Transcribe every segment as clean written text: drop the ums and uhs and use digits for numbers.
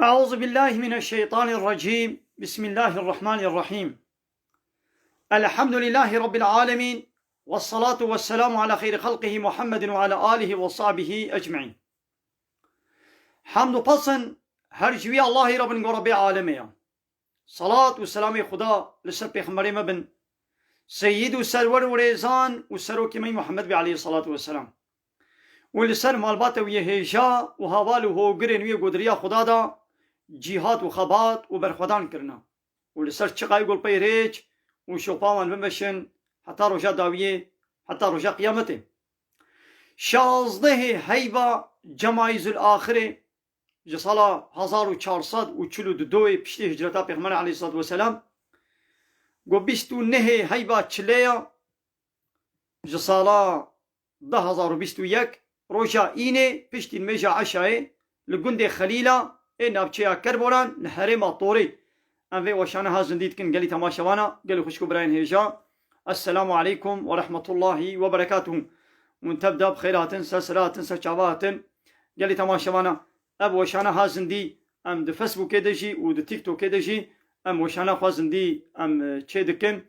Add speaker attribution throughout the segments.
Speaker 1: أعوذ بالله من الشيطان الرجيم. بسم الله الرحمن الرحيم. الحمد لله رب العالمين، والصلاة والسلام على خير خلقه محمد وعلى آله وصحبه أجمعين. حمد و پسند هر جوی الله رب رب عالمه. صلاة و سلام خدا لسر پیغمبر مبن سید و سرور و ریزان و سروک می محمد بی علیه الصلاة والسلام و لسر مالبات و هیجا و حوال و هوگرین و گدریا خدا دا جهاد و خبات و برخودان کرنا و لسر چقای گل پیریج و شوپاوان بمشن حتی رجا داویه حتی رجا قیامته. 16 هیبا جمایز الاخره جسالا 1442 پشتی هجرتا پیغمبر علیه الصلاة والسلام گو 29 هیبا چلیا جسالا 2021 روجا اینه پشتی میجا عشای لگند خلیلا این نابچه کربوران نحرم طوری انوی وشانه ها زندید کن گلی تماشوانا گلی خوشکو براین هیجا. السلام عليكم ورحمة الله وبركاته. منتبدا بخيراتن سلسلاتن سرچاواتن گلی تماشوانا اب وشانه ها زندی ام د فیسبوک دجی و د تیک توک دجی ام وشانه خوا زندی ام چه دکن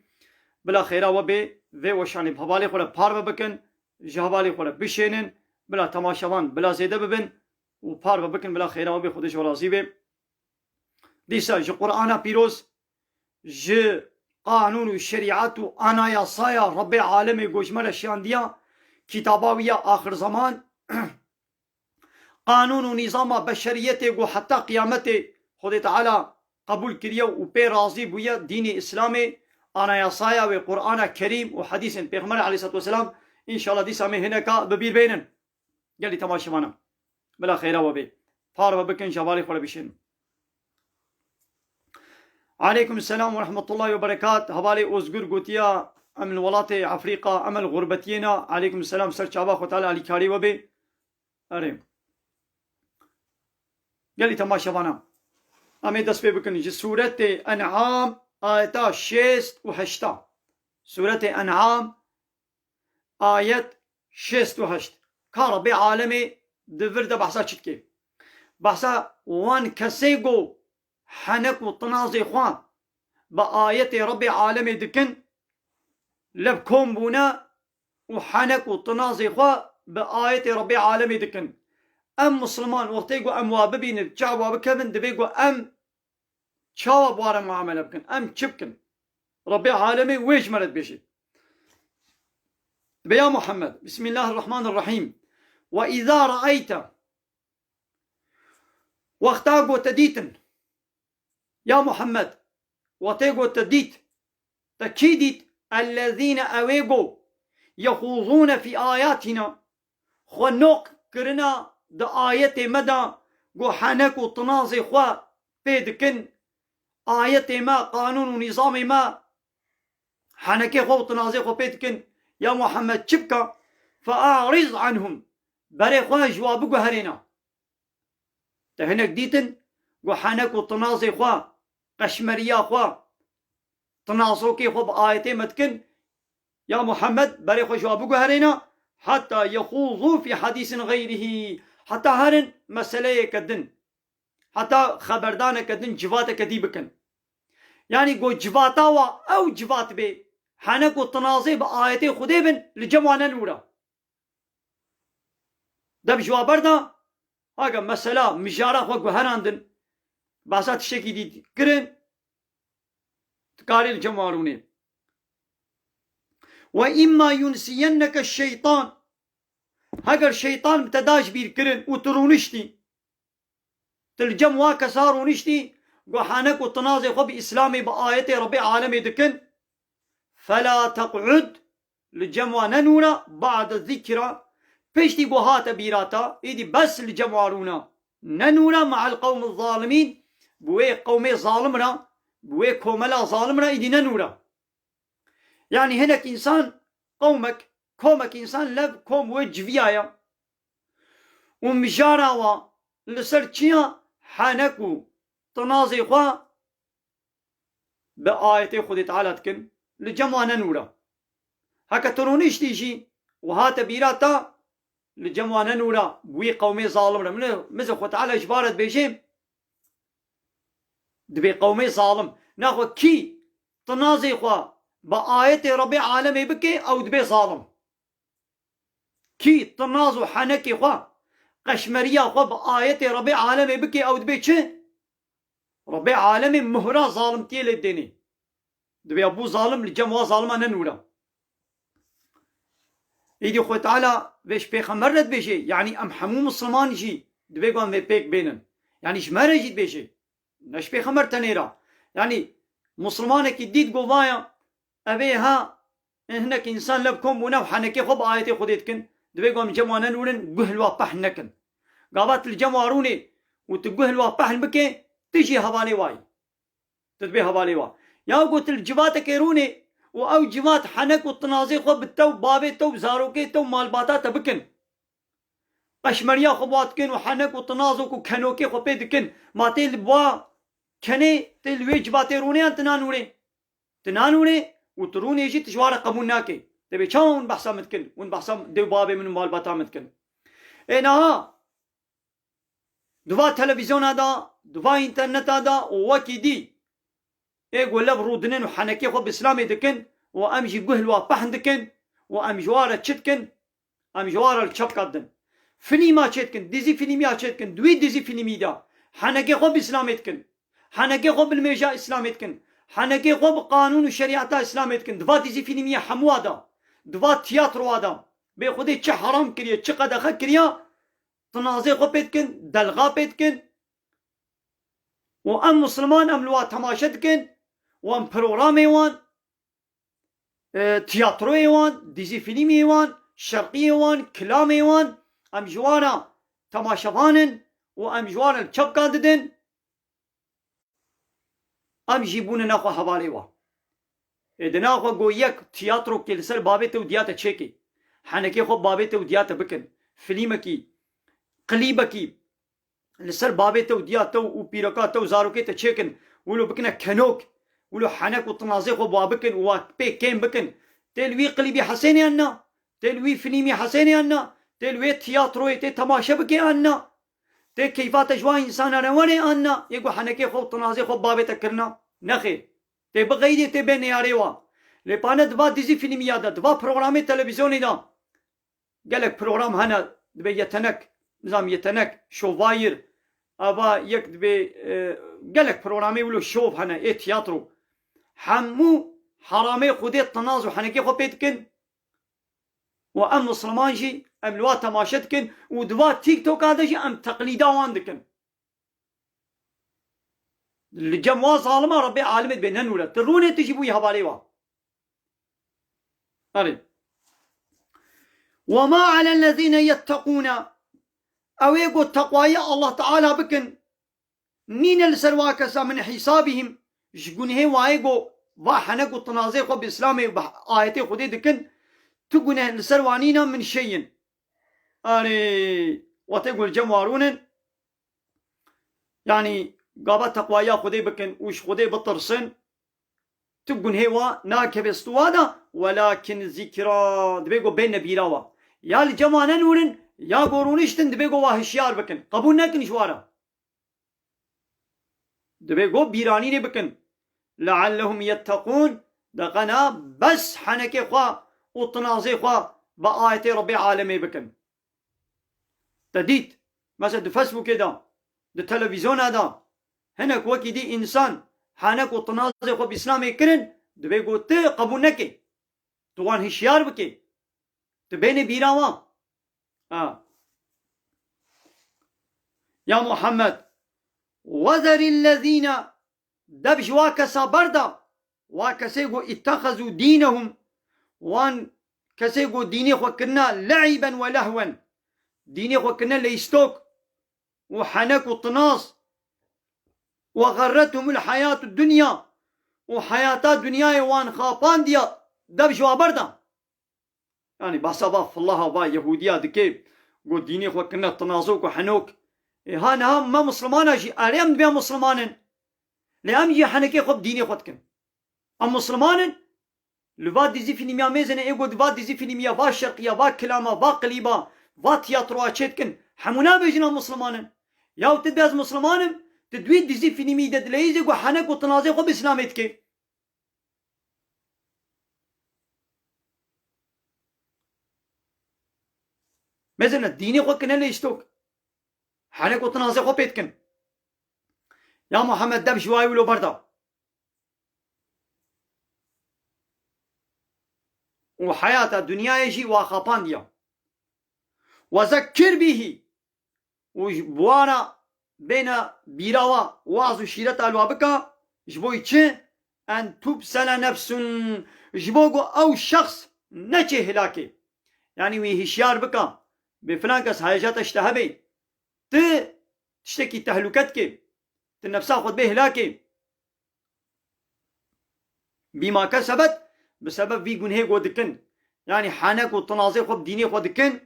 Speaker 1: بلا خیرا و به و وشانه بحوالی خوره پار بکن جهوالی خوره بشینن بلا تماشوان بلا زیده ببن و پار بکن بلا خیرا و به خودش راضی به دیسا جو قرآن پیروز جو قانون و شریعت و آنایاسایا رب عالم گوشمر شاندیا کتاباویا آخر زمان قانون و نظام بشریت گو حتی قیامت خود تعالی قبول کریه و پی راضی بویا دین اسلام آنایاسایا و قرآن کریم و حدیث پیغمبر علیه الصلاة والسلام انشاءالله دیسا می هنکا ببیر بینن گلی تماشوانا بلا خیره و بی پار و بکن جوالی خور بشن. عليكم السلام ورحمة الله وبركاته. حوالي أزغر قوتيا أم الولات أفريقيا أم الغربتينا. عليكم السلام سر چابا خوتالا علي كاري وبي أريم يلي تماشا وانا أمي دس بي بكن جي سورة أنعام آيتا 6 و 8. سورة أنعام آيات 6 و 8 كار بي عالمي دفرد بحثا چتكي بحثا وان كسيگو حنك و طنازي خوان بآية رب عالمي دكن لبكم بونا و حنك و طنازي خوان بآية رب عالمي دكن ام مسلمان وقتيقو ام واببين الجعوة بكبن دبيقو ام شاوب وارا معاملة بكن ام چبكن رب عالمي ويش مرد بيشي بيا محمد بسم الله الرحمن الرحيم. وإذا رأيت وقتاقو تديتن يا محمد وتيجو تديت تكيدت الذين أويجو يخوضون في آياتنا خنوق كرنا دا آيات مدى جو حنك وطنازي خوا بيدكن آيات ما قانون ونظام ما حنك خوا وطنازي خوا بيدكن يا محمد شبكا فأعرض عنهم بري خوا جوابكو هرينا تهنك ديتن جو حنك وطنازي خوا قشمريا خوا تناصوكي خو بآيتي متكن يا محمد بري خو جوابكو هرينا حتى يخوضوا في حديث غيره حتى هرن مسألة كدن حتى خبردان كدن جوات كديبكن يعني جو جواتا أو جوات بي حنك وطنازي بآيتي خديبن لجمعنا نورا دب جوابرنا هاگا مسألة مجارة خو هراندن باسات الشيكي دي كرن تقاري الجماروني. وإما ينسينك الشيطان هاگر شيطان بتداش بير كرن وترونشتي تلجم واكا سارونشتي وحانك وتنازي خب إسلامي بآياتي ربي عالمي دكن فلا تقعد لجمع ننونا بعد الذكرى بيشتي بوهات بيراتا إيدي بس لجمعارونا ننونا مع القوم الظالمين بوي قومي ظالمنا بوي كوملا ظالمنا إيدي ننونا. يعني هناك إنسان كومك إنسان لب كوم وجفيايا ومجاراوا لسرچيا حانكو تنازي خوا بآية خود تعالى تكن لجمع ننورا هكا ترونيش تيجي وهات بيراتا لجمع ننورا بوي قومي ظالمنا مثل خود تعالى اجبارت بيجيم دبي قومي ظالم ناخو كي تنازي خوا بآية ربي عالمي بكي أو دبي ظالم كي تنازو حنكي خوا قشمريا خوا بآية ربي عالمي بكي أو دبي چه ربي عالمي مهرا ظالم تيلي الديني دبي أبو ظالم لجموا ظالما ننولا إيدي خوي تعالى بيش بيخمرت بيشي يعني أم حمو مسلمان جي دبي قوان في بيك بينن يعني شمارة جيت بيشي نش بيخمر تنيرا يعني مسلمانك يديد قوايا أبيها هناك إنسان لبكم ونو حنكي خب آياتي خديتكن دبي قوان جموانا نولن قهلوا بحنكن قابات الجمواروني وتقهلوا بحن بكي تجي هبالي واي تدبي هبالي واي يا قلت الجبات كيروني او جماعت حنك والتنازي خو بالتو بابي تو زاروكي تو مالباتا تبكن قشمريا خبواتكن وحنك والتنازو كو كنوكي خو بيدكن ما تيل بوا كني تيل وي جباتي روني تنانوني وتروني يجي تجوار قبولناكي تبي شلون بحسا متكن ون بحسا دو بابي من مالباتا متكن اينها دوا تلفزيون هذا دوا انترنت هذا ووكي دي ايقول لب رودنين وحنكي خو باسلامي دكن وامجي قهلوا بحن دكن وامجوارة تشتكن امجوارة الشبكدن فيلما تشتكن ديزي فيلميا تشتكن دوي ديزي فيلمي دا حنكي خو باسلامي دكن حنكي خو بالميجا اسلامي دكن حنكي خو بقانون وشريعة اسلامي دكن دوا ديزي فيلميا حموا دا دوا تياترو هذا بخودي تش حرام كريا تش قدخ كريا تنازي خو بيدكن دلغا بيدكن وام مسلمان املوا تماشا دكن وان بروغرام ايوان تياترو ايوان ديزي فيلم ايوان شرقي ايوان كلام ايوان ام جوانا تماشفانن وام جوانا الشبكة ددن ام جيبون ناخو حوالي وا ادنا خو قو يك تياترو كيلسر بابته ودياته تشيكي حنكي خو بابته ودياته بكن فيلمكي قليبكي لسر بابته ودياته وبيركاته وزاروكي تشيكن ولو بكنا كنوك ولو حنك وطنازي خو بابكن وبي كين بكن تلوي قلبي حسيني أنا تلوي فيلمي حسيني أنا تلوي تياتروي تي تماشا بكي أنا تي كيفات جوا إنسان رواني أنا يقول حنكي خو طنازي خو بابي تكرنا نخي تي بغيدي تي بين ياريوا لبانا دوا ديزي فيلمي هذا دوا بروغرامي تلفزيوني دا قالك بروغرام هنا دبي يتنك نظام يتنك شوفاير أبا يك دبي قالك بروغرامي ولو شوف هنا إيه تياترو حمو حرامي خودي التنازو حنكي خو بيتكن وام مسلمان جي ام لوا تماشتكن ودوا تيك توك هذا جي ام تقليدا واندكن الجموا ظالمه ربي عالم بينن ولا تروني تجيبوا يهبالي وا أري وما على الذين يتقون او يقول التقوى الله تعالى بكن نين السرواكسا من حسابهم جقون هي وايقو وحنك التنازي خو بإسلامي آياتي خودي دكن تقون السروانينا من شيء أري وتقول جموارون يعني قابت تقوايا خودي بكن وش خودي بطرسن تقون هي ناكب استوادا ولكن ذكرى دبيقو بين بيراوا يا الجمانا نورن يا قرونشتن دبيقو واهشيار بكن قبول ناكن شوارا دبيقو بيراني بكن لعلهم يتقون دقنا بس حنكي خوا وطنازي خوا بآية ربي عالمي بكن تديت مثلا دو فيسبوك دا دو تلفزيون هذا هناك وكي دي انسان حنك وطنازي خوا بإسلامي كرن دبيقو تي قبول نكي توان هشيار بكي تبيني بيراوا يا محمد وذر الذين دبش واكسا بردا واكسيقو اتخذوا دينهم وان كسيقو ديني خوكنا لعبا ولهوا ديني خوكنا ليستوك وحنك وطناص وغرتهم الحياة الدنيا وحياة الدنيا وان خابان ديا دبش وابردا يعني بحسابا في الله وبا يهوديا دكي قو ديني خوكنا طنازوك وحنوك هانا ما مسلمان اجي اريم بيا مسلمانن لأم جي حنكي خب ديني خدكن ام مسلمانن لفاد ديزي فيلميا ميزن ايقو دفاد ديزي فيلميا با شرقيا با كلاما با قليبا با تياتروا تشتكن حمونا بيجنا مسلمانن ياو تدبيز مسلمانن تدويد دزي في نميدة دليزي وحنك وتنازي خو بإسلامتك مثلا الديني خو كنا ليشتوك حنك وتنازي خو بيتكن يا محمد دب شوي ولو بردا وحياة الدنيا يجي وخابان ديا وذكر به وبوانا بين بيراوا وعظ شيرة الوابكا جبوي تشي أن تبسل نفس جبوغو أو شخص نچه هلاكي يعني وي هشيار بكا بفلان كس هايجات اشتهبي تشتكي تهلكتك تنفسها خد به هلاكي بما كسبت بسبب في جنيه قدكن يعني حانك وتنازي خد ديني قدكن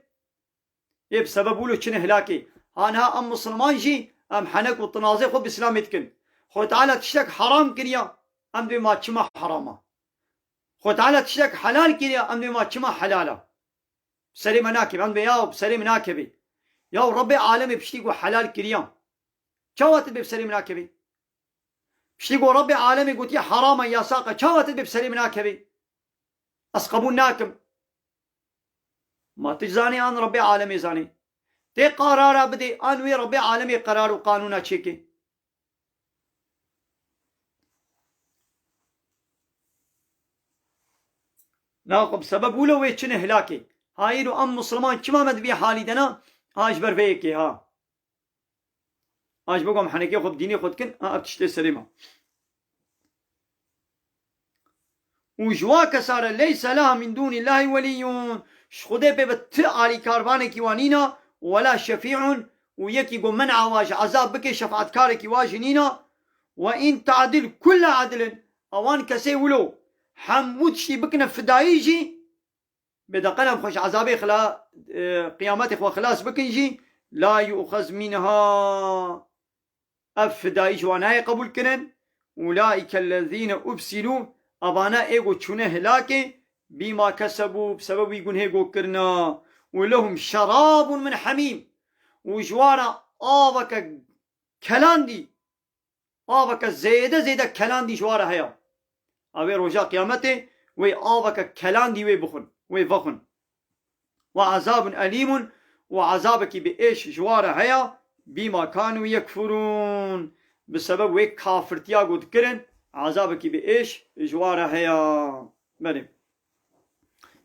Speaker 1: إيه بسبب ولو تشنه هلاكي أنا أم مسلمان جي أم حنك وتنازي خد بإسلامتكن خو تعالى تشتك حرام كريا أم بما تشما حراما خو تعالى تشتك حلال كريا أم بما تشما حلالا بسري مناكب أم بياو بسري مناكبي يا ربي عالمي بشتيقو حلال كريا شوات بسري مناكبي بشتيقو ربي عالمي قلت يا حراما يا ساقة شوات بسري مناكبي أسقبون ناكم ما تجزاني أن ربي عالمي زاني تي قرار بدي أنوي ربي عالمي قرار وقانونا تشيكي ناقب سبب ولو ويتشن هلاكي هايرو أم مسلمان كما مد بي حالي دنا هاش برفيكي ها هاش بقوم حنكي خب ديني خدكن أبتشتي سليمة وجواك سارة ليس لها من دون الله وليون شخده ببت علي كارباني كيوانينا ولا شفيع ويكي قو منع واج عذاب بكي شفاعت كاري واجنينا وإن تعدل كل عدل أوان كسي ولو حمود شي بكنا فدايجي بدا قلم خوش عذابي خلا قيامتي خوا خلاص بكنجي لا يؤخذ منها أفدايج وانا قبول كنن أولئك الذين أبسلوا أبانا إيغو چونه هلاكي بما كسبوا بسبب يقول هيغو كرنا ولهم شراب من حميم وجوانا آبك كلاندي آبك زيادة كلاندي جوارا هيا أبي رجاء قيامته وي آبك كلاندي وي بخن وي بخن وعذاب أليم وعذابك بإيش جوارا هيا بما كانوا يكفرون بسبب وي كافرتيا قد كرن عذابك بإيش جوارا هيا بني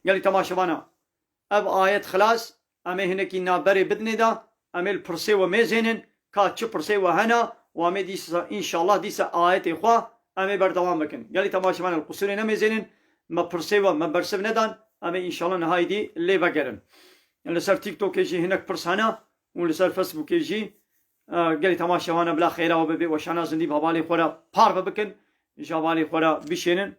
Speaker 1: يلي تماشوانا اب آيات خلاص امي هنكي نابري بدني دا امي البرسي وميزينن كاتش برسي وهنا وامي ديسا ان شاء الله ديسا آيات اخوا امي بردوام بكن يلي تماشوانا القصوري نميزينن ما برسي وما برسي ندان امي ان شاء الله نهاي دي اللي بقرن اللي صار تيك توك يجي هناك برسانا واللي صار فيسبوك يجي قالي تماشوانا بلا خيرا وببي وشانا زندي بابالي خورا بار بكن جابالي خورا بشينن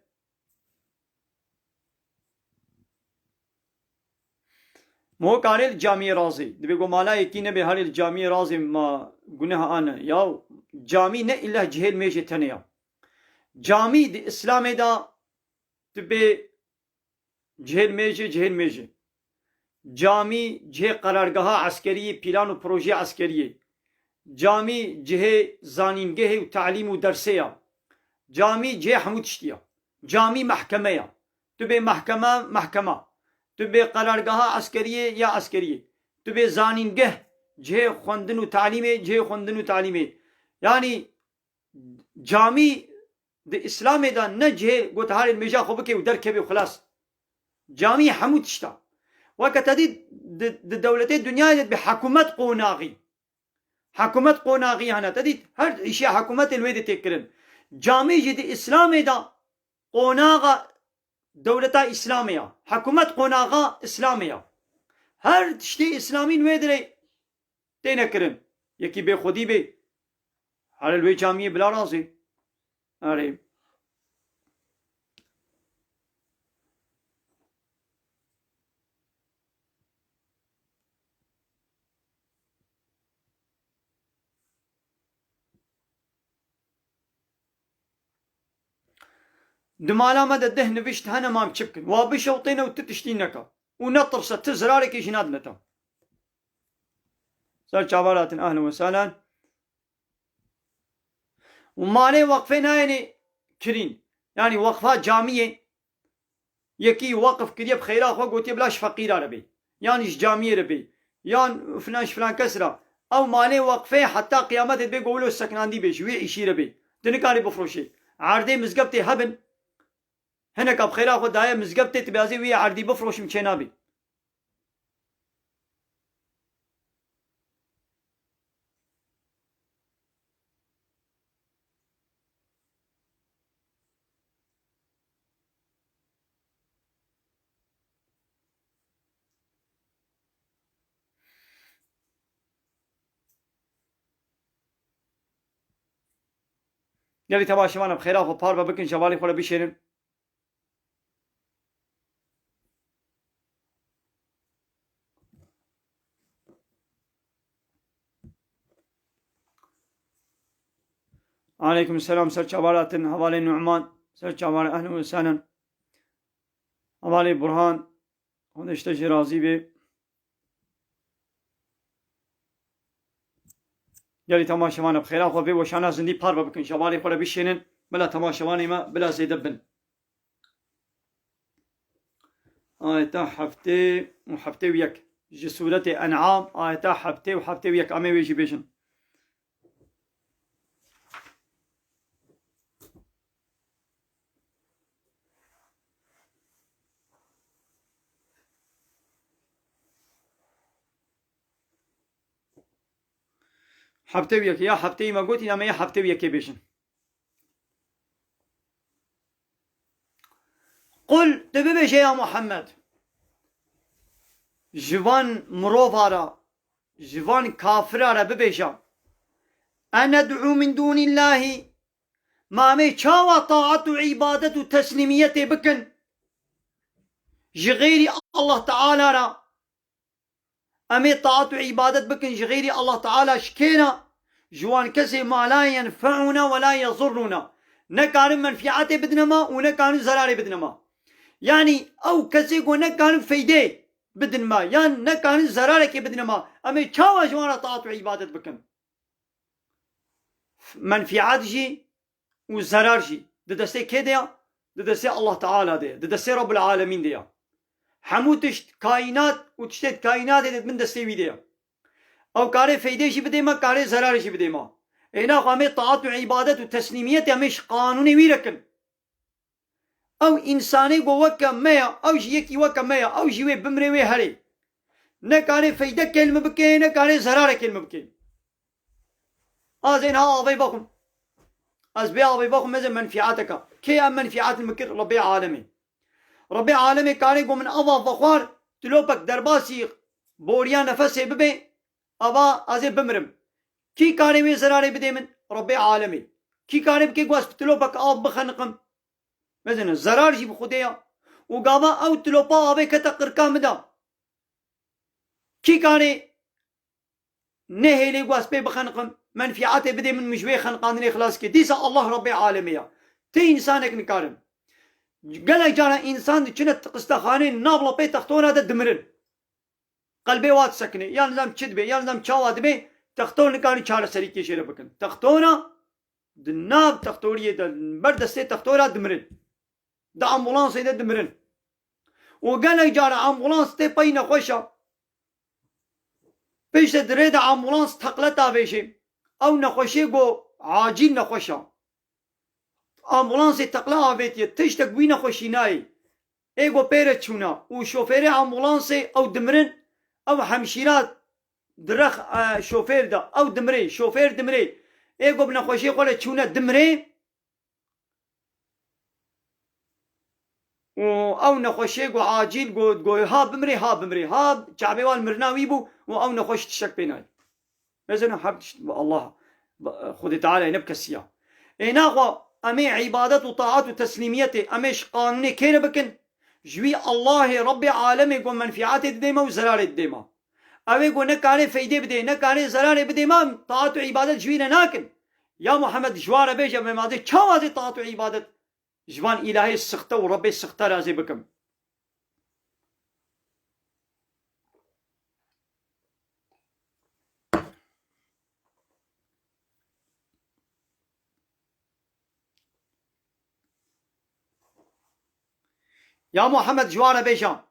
Speaker 1: مو قال الجامع رازي دبي قو مالا يكينه به هل الجامع رازي ما قنها انا يا جامع نه الا جهل ميجي تنيا جامع دي اسلام دا دبي جهل ميجي جامع جه قرارگاه عسكري بلان و پروژه عسكري جامع جه زانينگه و تعليم و درسيا جامع جه حمود شتيا جامع محكمه دبي محكمه تبي قرارگاه عسكرية يا عسكرية تبي زانينگه جه خوندن و تعليمي يعني جامي د اسلام دا نجه قلت هاري الميجا خوبكي ودركبي وخلاص جامي حمود شتا وقت دي د دولتي الدنيا بحكومات قوناغي هنا تدي هر اشياء حكومات الويد تكرن جامي جد اسلام دا قوناغا دولتا إسلامية حكومة قناغا إسلامية هر تشتي إسلامين ويدري تينكرن يكي بي خودي بي على الوي جامعي بلا رازي أري دمالا ما ده نفشت هنا ما مشبكن وابشوطينا وتتشتينك ونطرسة تزرارك يجناد متى سال شعبالات أهلا وسهلا ومالي وقفين هايني كرين يعني وقفات جامية يكي وقف كريه بخيرا خو قوتي بلاش فقير عربي يعني ايش جامية ربي يعني فلان كسرة او مالي وقفه حتى قيامت بيقولوا السكنان دي بيش وي عشي ربي دنكاري بفروشي عردي مزقبتي هبن هناك بخيرا خو دايا مزقبتي تبازي وي عردي بفروش مشينابي يلي تبع شوانا بخيرا خو بار بكن شوالي خولا بيشيرن عليكم السلام سر شوالات حوالي نعمان سر شوالي اهلا وسهلا حوالي برهان هون اشتجي راضي بي يلي تماشوانا بخيرا خو بي وشانا زندي بار بكن شوالي خولا بيشيرن بلا تماشواني ما بلا زيدبن آيتا حفتي وحفتي وياك جسورة أنعام آيتا حفتي وحفتي وياك أمي ويجي بيشن حفتي وياك يا حفتي ما قلت يا ما يا حفتي وياك بيشن قل تبي يا محمد جوان مروفارا جوان كافرارا ببيشا أنا أدعو من دون الله ما مي شاوى طاعة عبادة تسليمية بكن جغيري الله تعالى را أمي طاعة عبادة بكن جغيري الله تعالى شكينا جوان كسي ما لا ينفعنا ولا يضرنا نكان منفعته بدنما ونكان زراري بدنما يعني او كسي کو نكان فيده بدنما يعني نكان زرارك بدنما أمي چاوا جوانا طاعة عبادة بكن منفعات جي وزرار جي ددسي كده ددسي الله تعالى ده ددسي رب العالمين ده حموتشت كائنات وتشتت كائنات من دستي ويديا او كاري فيده شي بديما كاري زرار شي بديما هنا قامت طاعة وعبادة وتسليمية مش قانوني ويركن او انساني قو وكا ميا او جيكي وكا ميا او جيوي بمري وي هري نكاري فيده كلمة بكي نكاري زرار كلمة بكي ازين ها ابي بكم ازبي ابي بكم مزن منفعاتك كي ام منفعات المكر ربي عالمي ربي عالمي كاري قو من اضاف بخوار تلوبك درباسي بوريا نفسي ببي ابا ازي بمرم كي كاري وي زراري بدي من ربي عالمي كي كاري بكي قواس تلوبك اب بخنقم مثلا زرار جي بخديا وقاما او تلوبا ابي كتقر كامدا كي كاري نهي لي قواس بي بخنقم منفعاتي بدي من مجوي خنقاني خلاص كي ديسا الله ربي عالمية تي انسانك نكارم قال جانا انسان كنت قستخاني نابلا بي تختونا دا دمرن قلبي وات سكني يا نظام تشدبي يا نظام تشاواد بي تختون نكاري چار سريكي شيرا بكن تختونا دناب تختوريه بردستي تختورا دمرن دا امبولانس ده دمرن وقال جانا امبولانس تي بين خوشا بيش دريد امبولانس تقلتا بيشي او نخوشي قو عاجل نخوشا امبولانس تقلا بيتي تشتك وين خوشي ناي ايغو بيرت شونا وشوفير امبولانس او دمرن او همشيرات درخ شوفير دا او دمري شوفير دمري ايغو بنخوشي قولة شونا دمري او نخوشي قو عاجل قو ها بمري ها بمري ها شعبي والمرناوي بو او نخوش تشك بيناي مثلا حب الله خذ تعالى نبكى السيا إناغوا أمي عبادة وطاعات وتسليميته أميش قانوني كين بكن جوي الله رب عالمي قو منفعات ديما وزرار ديما أوي قو نكاري فيدي بدي نكاري زرار بدي ما طاعات وعبادة جوينا ناكن يا محمد جوار بيجا بماضي كوازي طاعات وعبادة جوان إلهي السخطة وربي السخطة رازي بكم يا محمد جوار بيشا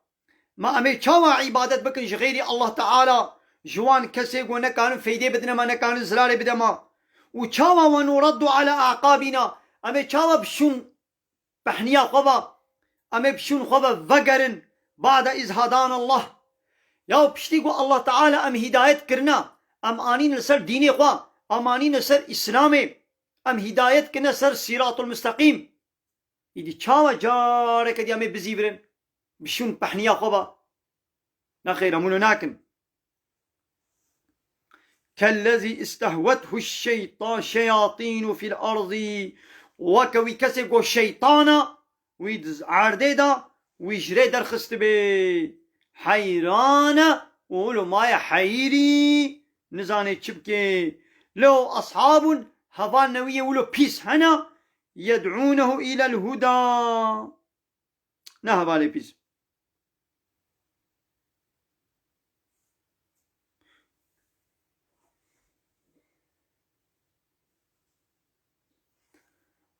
Speaker 1: ما أمي چاوا عبادت بكن غيري الله تعالى جوان كسي ونكان فيدي بدنا ما نكان زراري بدما وچاوا ونرد على أعقابنا أمي چاوا بشون بحنيا خبا أمي بشون خبا وقرن بعد إذ هدانا الله يا بشتيقو الله تعالى أم هدايت كرنا أم آنين لسر ديني خوا أم آنين لسر إسلامي أم هدايت كنا سر صراط المستقيم إذا چاوا جارك دي أمي بزيبرن بشون بحنيا خبا نخير أمونو ناكن كالذي استهوته شياطين في الأرض وكوي كسيقو الشيطان ويدز عرديدا ويجري در خست بي حيران وقولوا مايا حيري نزاني تشبكي لو أصحاب هفان نوية ولو بيس هنا يدعونه إلى الهدى نهب علي بيس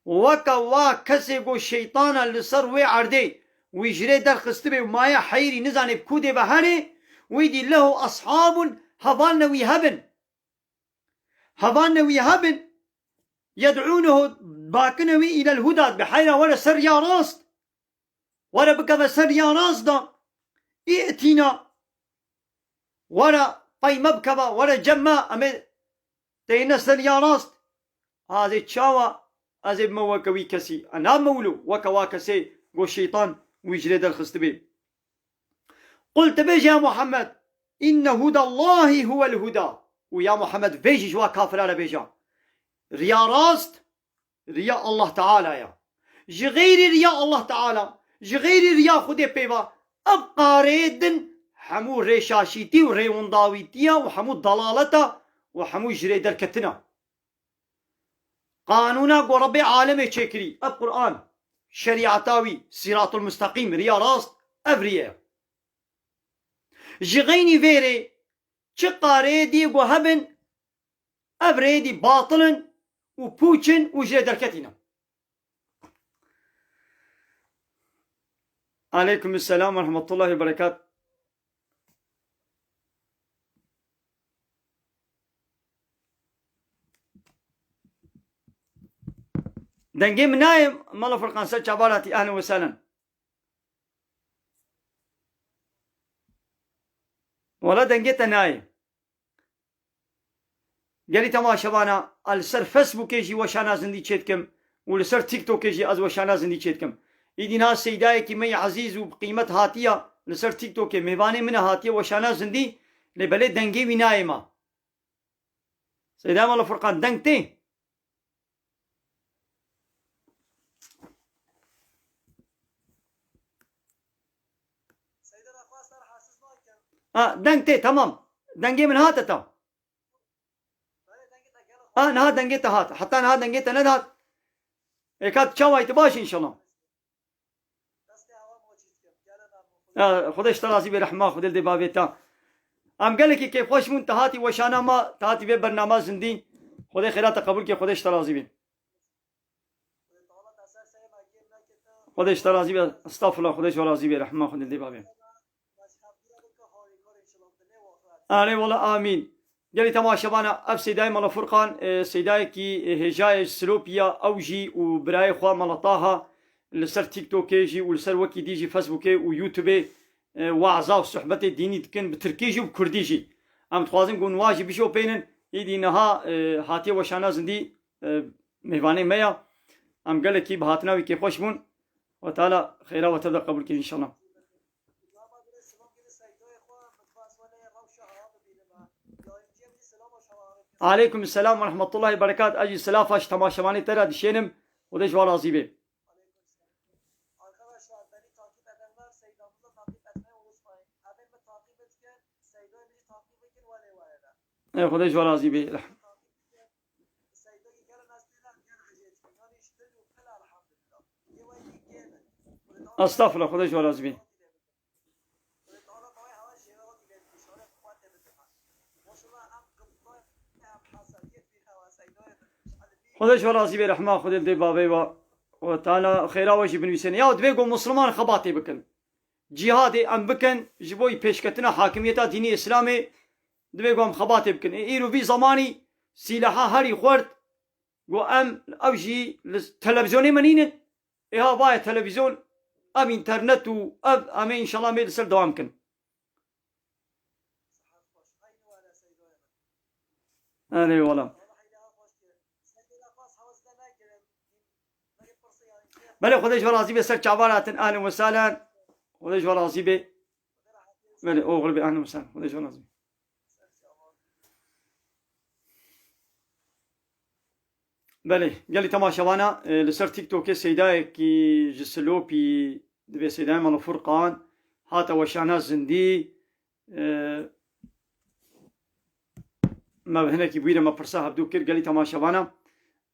Speaker 1: وكوا كسيقو الشيطان اللي صار وي عردي ويجري در خستبه ومايا حيري نزاني بكودي بهاري ويدي له أصحاب هفان نوي هبن يدعونه باكنوي إلى الهدى بحيرة ولا سر يا راست ولا بكذا سر يا راست ائتنا ولا طي مبكبة ولا جمع أمي تينا سر يا راست هذه تشاوى أزيب موكوي كسي أنا مولو وكوا كسي قو الشيطان ويجري در خستبه قلت بيجي يا محمد إن هدى الله هو الهدى ويا محمد بيجي جوا كافر على بيجا ريا راست ريا الله تعالى يا جغير ريا الله تعالى جغير ريا خدي بيبا أبقى ريدن حمو ريشاشيتي وريونداويتيا وحمو ضلالتا وحمو جري در كتنا قانونا قو ربي عالمي تشكري القرآن شريعتاوي صراط المستقيم ريا راست أفريا جغيني فيري چقاري دي قو هبن أفريدي باطلا وبوتشن وجري دركتنا عليكم السلام ورحمة الله وبركاته دنجي من نايم مالا فرقان سلش عباراتي أهلا وسهلا ولا دنجيت نايم قالي تماشاوانا السر فيسبوك يجي وشانا زندي تشيتكم والسر تيك توك يجي از وشانا زندي تشيتكم إيدينا سيداي كي مي عزيز وبقيمة هاتية لسر تيك توك ميباني من هاتية وشانا زندي لبلد دنجي ونايمة سيداي مالا فرقان دنجتي دنجتي تمام دنجي من هاتتا نها دنجيتا هات حتى نها دنجيتا ندهات اكاد تشاوي تباش ان شاء الله خدش ترازي برحمه خد دي بابيتا ام قال لك كيف خوش من تهاتي وشانا ما تهاتي في برنامج زندي خدي خيرات قبول كي خدش ترازي بي خدش ترازي بي استغفر الله خدش ورازي برحمه خد دي بابي والله امين جالي تماشاوانا اف سيداي مالا فرقان سيداي كي هجاي سلوبيا اوجي وبراي خوا مالطاها لسر تيك توك يجي ولسر وكي ديجي فيسبوك ويوتيوب وعظا وصحبة ديني تكن بتركيجي وبكرديجي ام تخوازن قون واجي بشو بينن ايدي نها هاتي وشانا زندي مهواني ميا ام قال كي بهاتنا وكي خوشمون وتعالى خيرا وتبدا قبول ان شاء الله عليكم السلام ورحمة الله وبركاته أجي سلافاش تماشاواني ترى دشينم ودش ورازي بي خدش ورازي بي استغفر الله خدش ورازي بي خدش ورازي برحمة خد دي بابي وتعالى خيرا وجي بنويسن يا دبيقو مسلمان خباتي بكن جهادي ام بكن جبوي بيشكتنا حاكميتا ديني اسلامي دبيقو ام خباتي بكن ايرو في زماني سلاحا هاري خورد و ام اوجي تلفزيوني منين ايها باي تلفزيون ام انترنت و اب ام ان شاء الله ميل سر دوام كن انا والله بله خودش ورازی به سر چاواراتن اهلا و سهلا خودش ورازی به بله اوغل به اهلا و سهلا خودش ورازی بله گلی تماشاوانا لسر تيك توك سيداي كي جسلو بي دبي سيداي مالو فرقان هاتا وشانا زندي ما هنا كي بويدا ما برساها بدو كير گلی تماشاوانا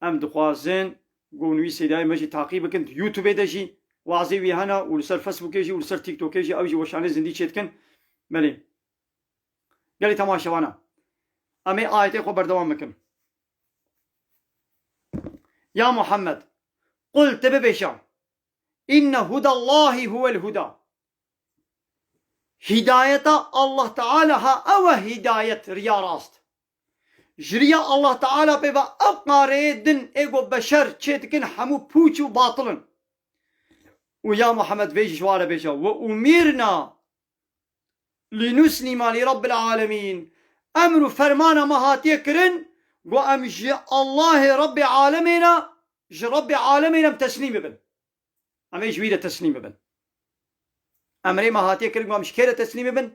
Speaker 1: ام دخوازن قونوي سيداي مجي تعقيب كنت يوتيوب دجي وعزيوي هنا ولسر فيسبوك يجي ولسر تيك توك يجي اوجي وشانا زندي شيتكن بله گلی تماشاوانا امي آيتي خو بردوام مكن يا محمد قلت ببشا إن هدى الله هو الهدى هداية الله تعالى ها أو هداية ريا راست جريا الله تعالى بيبا أبقى ريدن إيقو بشر تشيتكن حمو بوچو باطلن ويا محمد بيجي شوارة بيجا وأميرنا لنسلم لرب العالمين أمر فرمانا مهاتي كرن وأمجي الله رب عالمنا رب عالمنا تسليم بن أمي جويدة تسليم بن أمري ما هاتي كرن وأمش كيرة تسليم بن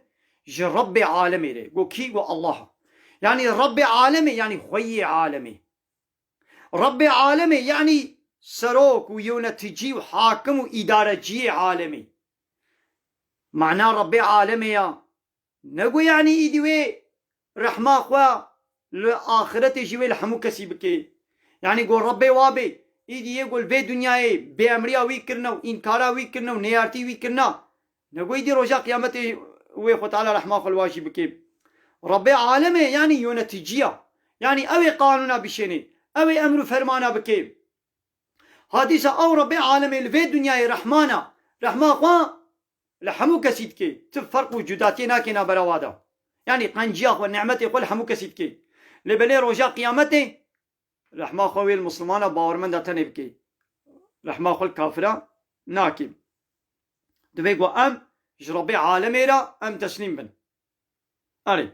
Speaker 1: رب عالمنا قو كي قو الله يعني رب عالمي يعني خوي عالمي رب عالمي يعني سروك ويونتجي وحاكم وإدارجي عالمي معناه رب عالمي نقو يعني إيدوي رحمة أخوة لآخرت جوي الحمو كسي بكي يعني قول ربي وابي إيدي يقول بي دنياي بي أمريا ويكرنا وإنكارا ويكرنا ونيارتي ويكرنا نقول إيدي رجا قيامتي ويخو تعالى رحمة أخوة الواجي بكي ربي عالمي يعني يونتجيا يعني أوي قانونا بشيني أوي أمر فرمانا بكي حديثة أو ربي عالمي البي دنياي رحمانا رحمة أخوة لحمو كسي بكي تفرق وجوداتي ناكينا براوادا يعني قنجيا والنعمة يقول حمو كسيتكي لبلي رجا قيامتي رحمة خوي المسلمان باورمن داتني بكي رحمة خو الكافرة ناكي دبيقو أم جربي عالمي را أم تسليم بن أري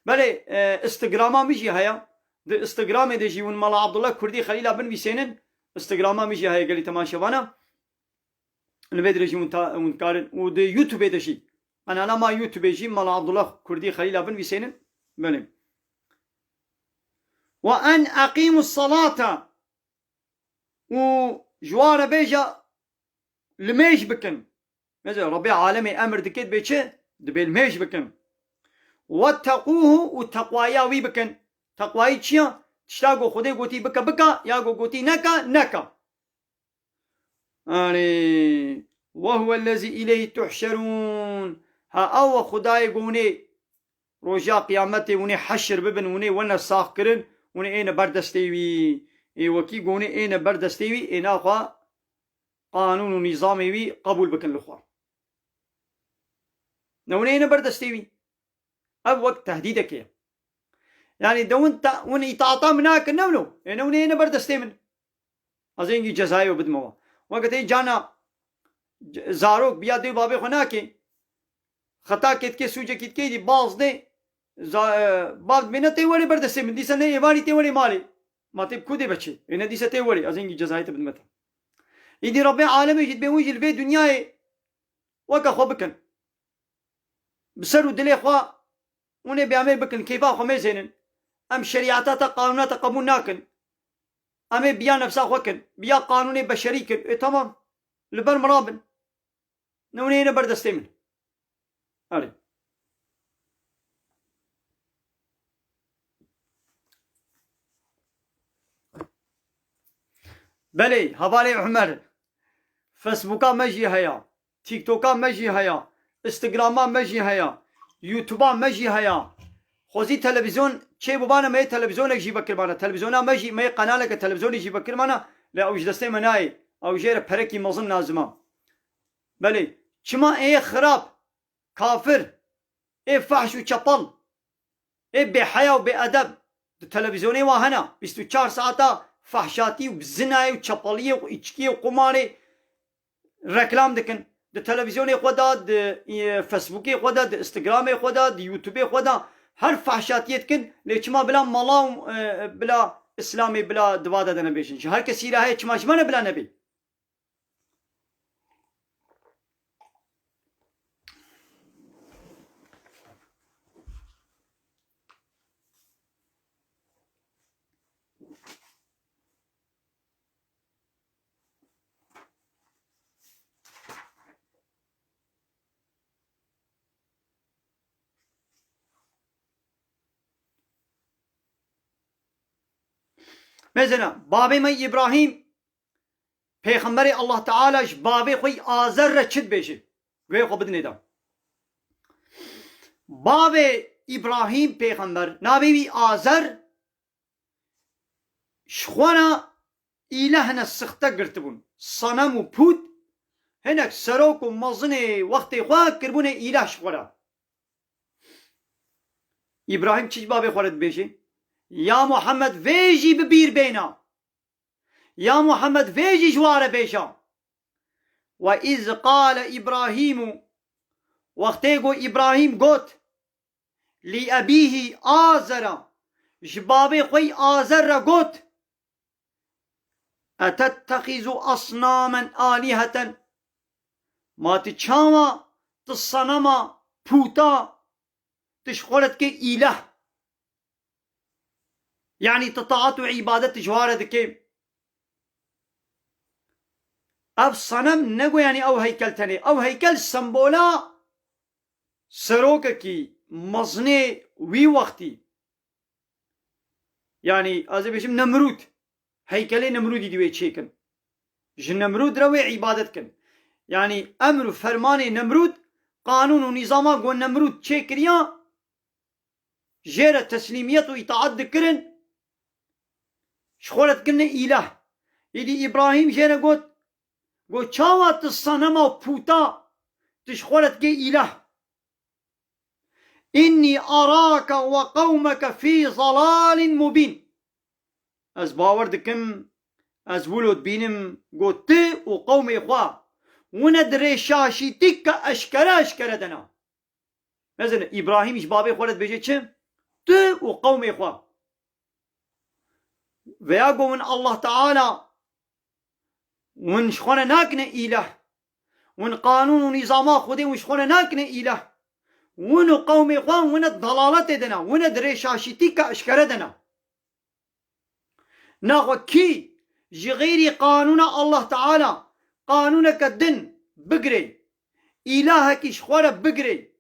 Speaker 1: بلي استغراما ميجي هيا دي استغرامي دي جيون مالا عبد الله كردي خليلا بن بيسينن استغراما ميجي هيا قالي تماشوانا نبيد رجي ونكارن ودي يوتيوب دشي أنا ما يوتيوب جي مال عبد الله كردي خليلا بن بيسينن بلي وأن أقيموا الصلاة وجوار بيجا لميش بكن مثلا ربي عالمي أمر دكيت بيتش دبي الميش بكن واتقوه وتقوايا وي بكن تقواي تشيا تشتاقو خدي قوتي بكا بكا ياقو قوتي نكا نكا يعني وهو الذي إليه تحشرون ها أو خداي قوني روجا قيامتي وني حشر ببن وني وانا ساخ كرن وني اين بردستيوي اي وكي قوني اين بردستيوي اين اخوا قانون ونظامي وي قبول بكن الاخوة نوني اين بردستيوي اب وقت تهديدك يعني دون تا وني تعطى مناك نونو نوني اين بردستي من ازينجي جزايو بدموا وقت اي جانا زاروك بيا دي بابي خناكي خطا كت के सूजे कित के बाज दे बाज बिना ते वरे बरदसे من दिस ने يواني ते वरे مالي ما تب كودي بچي ان दिस ते वरे ازينجي جزايت بدمتا يدي ربي عالمي يجد بوجه البي دنياي وكا خو بكن بسرو دلي خوا وني بيعمل بكن كيفا خو ميزين ام شريعتات قانونات قبول ناكن ام بيا نفسا خوكن بيا قانوني بشري كن إيه تمام لبر مرابن نوني انا بردستي من أري بلي هبالي عمر فيسبوكا مجي هيا تيك توكا مجي هيا انستغراما مجي هيا يوتيوبا مجي هيا خوزي تلفزيون شي بابانا ما تلفزيونك جي بكر معنا تلفزيونا مجي ما قنالك التلفزيون يجي بكر معنا لا اوج دستي مناي او جير بركي مظن لازمه بلي چما اي خراب كافر اي فحش وچپل اي بحيا وبأدب التلفزيوني وهنا 24 ساعة فحشاتي وبزناي وچپلية وإچكي وقماري ركلام دكن التلفزيوني خدا فيسبوكي خدا انستغرامي خدا يوتيوبي خدا هر فحشاتي دكن ليچما بلا مالا بلا اسلامي بلا دوادا دنا بيشن هر كسي راهي چما شمانه بلا نبي مثلا بابي مي ابراهيم پیغمبر الله تعالى بابي خوي آزر رچد بيشي وي خو بدني دا بابي ابراهيم پیغمبر نابي بي آزر شخوانا إلهنا السخته قرتبون صنم و پود هناك سروك و مزني وقت خواه كربون إله شخوانا ابراهيم چيج بابي خورد بيشي يا محمد فيجي ببير بينا يا محمد فيجي جوار بيشا وإذ قال إبراهيم وقتيقو إبراهيم قوت لأبيه آزر جبابي خوي آزر قوت أتتخذ أصناما آلهة ما تشاما تصنما بوتا تشخورت كي إله يعني تطاعت عبادت جوارد كي اب صنم نگو يعني او هيكل تاني او هيكل سمبولا سروك كي مزني وي وقتي يعني از بيشم نمرود هيكلي نمرودي دوي چيكن جن نمرود روي عبادت كن يعني امر فرمان نمرود قانون ونظام قو نمرود چيكريا جير تسليميت واطاعت دكرن شخورت كن إله يدي إبراهيم جينا قوت قو چاوات الصنم و پوتا تشخورت كي إله إني أراك وقومك في ضلال مبين از باور دكم از ولود بينم قوت تي وقومي خواه وندري شاشي تك أشكرا دنا مثلا إبراهيم إش بابي خورت بيجي چم تي وقومي خواه وياقو من الله تعالى ونشخونا ناكنا إله ون قانون ونظاما خودي ونشخونا ناكنا إله ون قومي خوان ون الضلالات دنا ون دريشاشتي كأشكرا دنا ناخو كي جغيري قانون الله تعالى قانونك الدن بقري إلهك شخورا بقري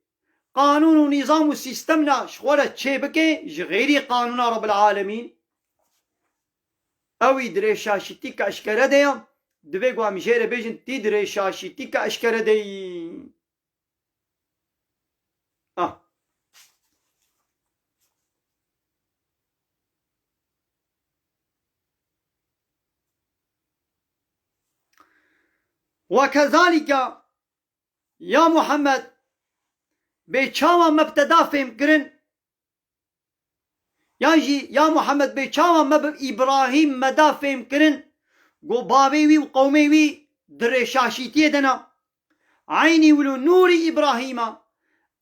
Speaker 1: قانون ونظام وسيستمنا شخورا تشيبكي جغيري قانون رب العالمين اوی دره شاشتی که اشکره دیم دوی گو همیشه بیجن تی دره شاشتی که اشکره دی وكذلك يا محمد بيچاوا مبتدا فهم کرن يعني يا محمد بيچاوا مب إبراهيم مدا فهم کرن گو باوي وي وقومي وي در شاشيتي دنا عيني ولو نور إبراهيم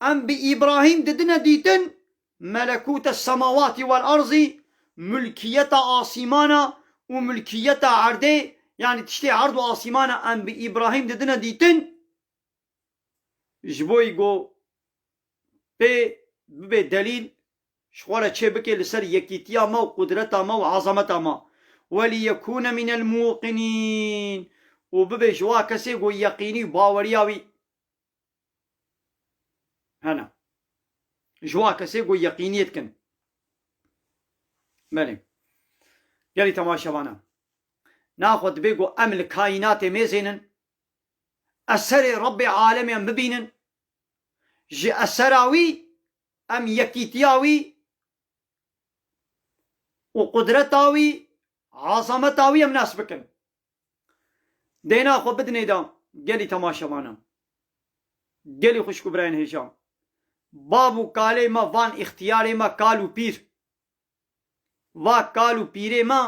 Speaker 1: أم بإبراهيم ددنا ديتن ملكوت السماوات والأرض ملكية آسمانا وملكية عرضي يعني تشتي عرض آسمانا أم بإبراهيم ددنا ديتن جبوي گو بي دليل شخورة چه بكي لسر يكيتيا ما وقدرتا ما وعظمتا ما وليكون من الموقنين وببي جوا كسي قو يقيني باورياوي هنا جوا كسي قو يقينيتكن بلي يلي تماشاوانا ناخد بيقو أمل كائنات ميزينن أسر رب عالمي مبينن جي أسراوي أم يكيتياوي وقدرتاوي عظمتاوي أم ناس بكن دینا خو بدنی دا گلی تماشا وانا گلی خوشکو براین هشام بابو کاله ما وان اختیار ما کالو پیر و کالو پیره ما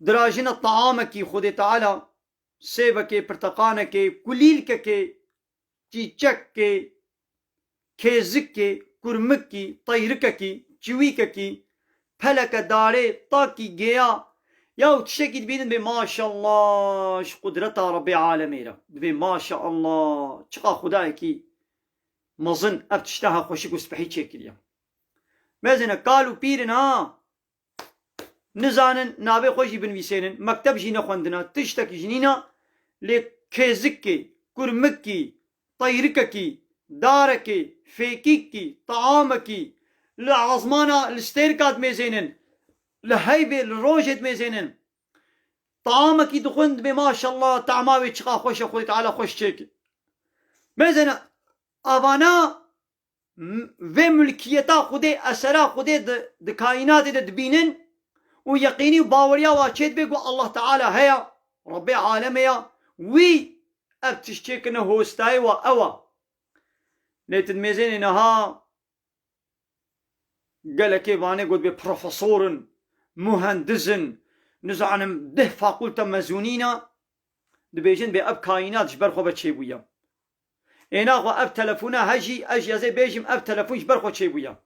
Speaker 1: دراجن الطعام کی خود تعالی سیب کے پرتقان کے کلیل کے چیچک کے کھیزک کے کرمک کی طیرک کی چویک کی پھلک داره تاکی گیا یا تشکید بیدن به ماشاءالله قدرت رب العالمین به ماشاءالله چقا خدای کی مظن اب تشتها خوشی گسپحی چکریا مزنه کالو پیرن ها نزانن نابه خوشی بنویسینن مکتب جی نخوندنا تشتک جنینا لی کیزک کی کرمک کی طیرک کی دارک کی فیکیک کی طعام کی لعظمانا الاستيركات ميزينن لهيبه الروجت ميزينن طعامك يدخند بما شاء الله تعماوي تشقا خوش اخوي تعالى خوش تشيك ميزنا ابانا و ملكيتا خودي اثرا خودي د كائنات دبينن ويقيني وباوريا واشيد بيقو الله تعالى هيا ربي عالميا وي ابتشتيكنا هوستاي واوا نيتد ميزين انها قال كي باني قلت ببروفيسورن مهندسن نزعنم ده فاقولتا مزونينا دبيجن بأب كائنات جبر خو بتشي بويا اينا خو اب تلفونا هجي اجي بيجم اب تلفون جبر خو تشي بويا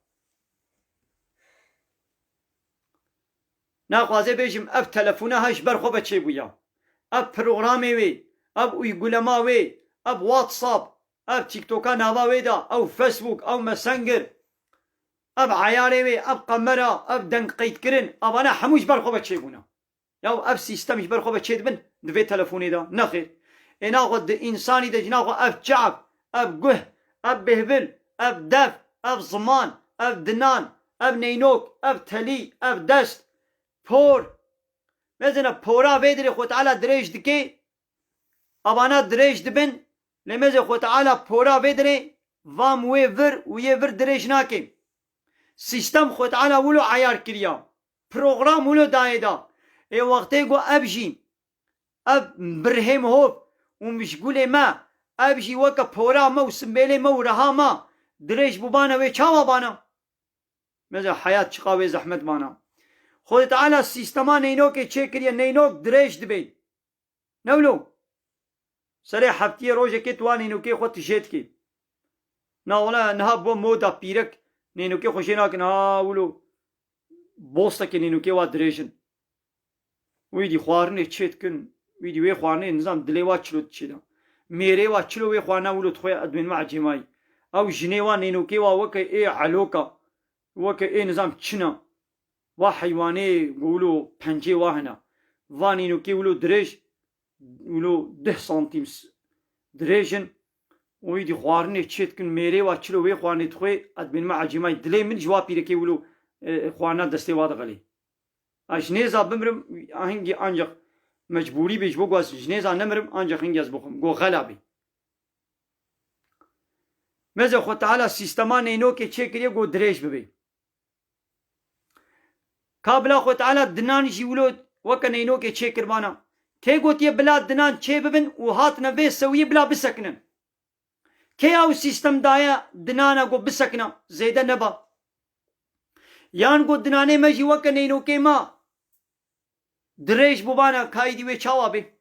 Speaker 1: ناخو زي بيجم اب تلفونا هج بر خو بتشي بويا اب بروغرامي وي اب ويقولما وي اب واتساب اب تيك توكا نافا ويدا او فيسبوك او مسنجر اب عياري وي اب قمرة اب دنق قيد كرن اب انا حموش برخو بتشي بونا ياو اب سيستم برخو بتشي دبن دفي تلفوني دا نخير انا غد انساني دا جناغو اب شعب اب قه اب بهبل اب دف اب زمان اب دنان اب نينوك اب تلي اب دست پور مزنا پورا ويدري خو تعالى دريج دكي اب انا دريج دبن لمزه خو تعالى پورا ويدري وام وي ور وي ور دريج ناكي سیستم خود تعالی ولو عیار کریا پروگرام ولو دایدا ای وقتی گو ابجی اب برهم هوب و مشغول ما ابجی وکا پورا ما و سنبیل ما و رها ما درش ببانا و چاوا بانا مزه حیات چقاوی زحمت بانا خود تعالی سیستما نینو که چه کریا نینو درش دبی نولو سری هفتی روزه که توان نینو که خود تشید کی نا ولا نها بو مودا پیرک نینو که خوشینا کن ها ولو بوستا که نینو که واد دريجن ویدی خوارنه چیت کن ویدی وی خوارنه نظام دلیوا چلو چیدا میره وا چلو وی خوارنه ولو تخوی ادمین مع جماعی او جنیوا نینو که وا وکه ای علوکا وکه ای نظام چنا وا حیوانه ولو پنجه واهنا وا نینو که ولو دريج ولو 10 سانتیم دريجن ويدي خوارني تشيت كن ميري واتشلو وي خواني تخوي ادبن مع جماعي دلي من جواب بيركي ولو خوانا دستي واد غلي اشنيزا بمرم هنجي انجق مجبوري بيج بو غاز جنيزا نمرم انجق هنجاز بخم غو غلابي مزه خو تعالى سيستما نينو كي تشيكري غو دريج ببي كابلا خو تعالى دنان جي ولو وكنينو كي تشيكر بانا كي غوتي بلاد دنان تشي ببن وهات نبي سوي بلا بسكنن كي او سيستم دايا دنانا قو بسكنا زيدا نبا يان قو دناني مجي وكنينو كيما دريش بوبانا كايدي وي چاوا بي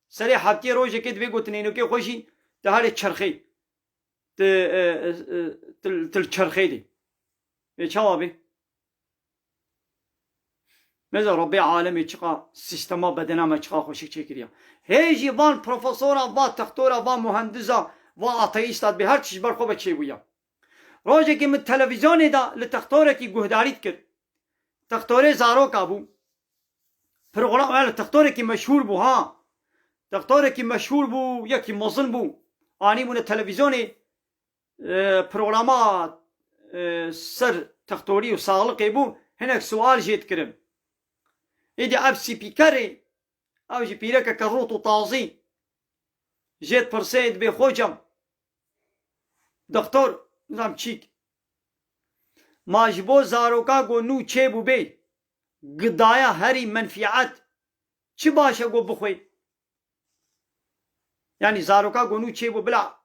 Speaker 1: سري حبتي روجه كد بي قوتنينو كي خوشي تهالي چرخي تل چرخي دي وي چاوا بي ماذا ربي عالمي چقا سيستما بدنا ما چقا خوشي چكريا هيجي وان پروفيسورا وان تختورا وان مهندسا و آتئیستات به هر چیز برخو بچه بویا روزه که من تلویزیون دا لتختوره کی گهداریت کرد تختوره زارو کابو پروگرام ولی تختوره کی مشهور بو ها تختوره کی مشهور بو یا کی مزن بو آنی بونه تلویزیون پروگرامات سر تختوری و ساغلقی بو هنک سوال جید کرم ایدی اب سپیکره او جی پیره که کروت و تازی جيت برسيد بخوجم دكتور نظام چيك ماجبو زاروكا گو نو چه بو بي قدايا هري منفعات چی باشه گو بخوی يعني زاروكا قونو چه بو بلا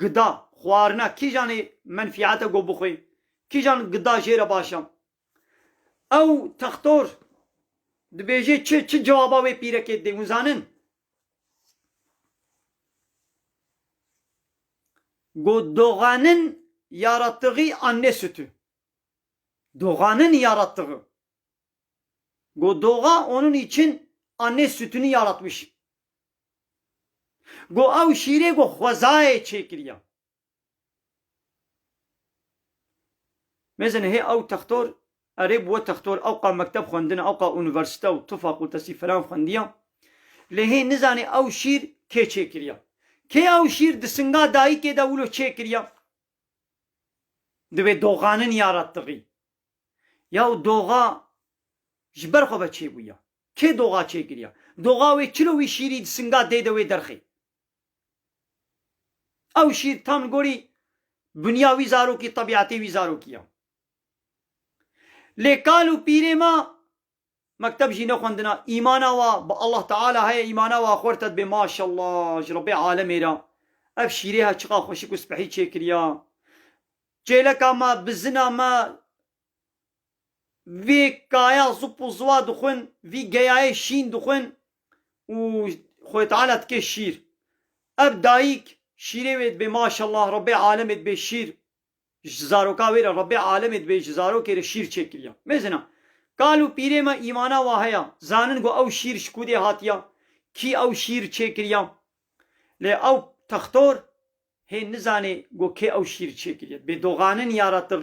Speaker 1: قدا خوارنا كي جاني منفعاته قو بخوي كي جان قدا جيرا باشم او تختور دبيجي چه جوابا وي بيركي دي وزانن قو doğanın yarattığı anne sütü. Doğanın yarattığı. Go doğa onun için anne sütünü yaratmış. Go av şire go xwezayê çêkiriya. Mesela he av textor erê bu textor awqa mekteb xwendin awqa üniversite û tıp fakültesi falan xwendiya. Lê hê nizanê ew şîr kê çêkiriya. Kê ew şîr di singa dayîkê de wilo çêkiriya. Divê doğanın yarattığı. Ya doğa ji ber xwe ve çêbûya. Kê doğa çêkiriya. Doğa wê çilo wî şîrî di singa dê de wê derxê. Ew şîr tam gorî bunya wî zarokî tabiatê wî zarokiya. Lê kal û pîrê me mekteb jî nexwendina îmana wa bi Allah Teala heye îmana wa xwertet bê maşallah ji Rabbê alemê re ev şîrê he çiqa xweşik û spehî çêkiriya. Çêleka me bi zina me vê kaya zûp û ziwa dixwin vî geyayê şîn dixwin û Xwê Teala dike şîr. Ev dayîk şîrê wê dibê maşallah Rabbê alemê dibê şîr ji zaroka wê re Rabbê alemê dibê ji zarokê re şîr çêkiriya. Mesela kal û pîrê me îmana wa heya zanin got ew şîr ji kûdê hatiya kî ew şîr çêkiriya. Lê ew textor hê nizanê got kê ew şîr çêkiriya. Bê doğanın yarattığı